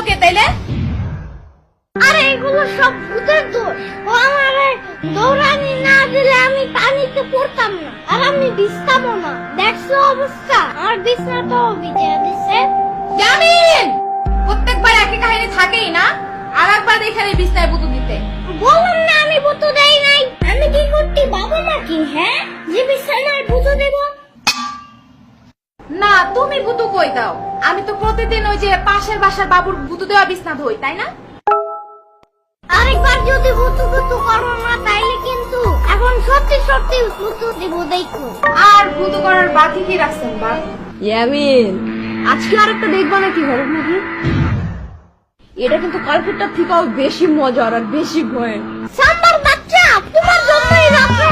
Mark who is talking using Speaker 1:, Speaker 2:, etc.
Speaker 1: কে তাইলে?
Speaker 2: আরে এগুলো সব ভূতের দোষ। ও আমারে দৌড়ানি না দিলে আমি পানিতে পড়তাম না, আর আমি ভিজতামও না। দেখছো অবস্থা, আমার বিছনাটাও ভিজে দিছে।
Speaker 1: ইয়ামিন, প্রত্যেকবার একই কাহিনী থাকেই না, আর একবার এখানে বিছনায় বুতু দিতে।
Speaker 2: বললাম না আমি বুতু দেই নাই। আমি কি করতে বাবা নাকি, হ্যাঁ, যে বিছানায় বুতু দেব?
Speaker 1: না, তুমি বুতু কই দাও? আমি তো প্রতিদিন ওই যে পাশের বাসার বাবুর বুতু দেওয়া বিছনা ধুই, তাই না?
Speaker 2: আরেকবার যদি বুতু বুতু করো না তাইলে কিন্তু এখন সত্যি সত্যি বুতু দেব, দেখো।
Speaker 1: আর বুতু করার বাকি কি রাখছেন বা?
Speaker 3: ইয়ামিন, আজকে আরেকটা দেখবা নাকি হরর মুভি? এটা কিন্তু কালকেরটা থেকেও বেশি মজার আর বেশি ভয়।
Speaker 2: সাম্বার বাচ্চা, তোমার জন্যই রাখে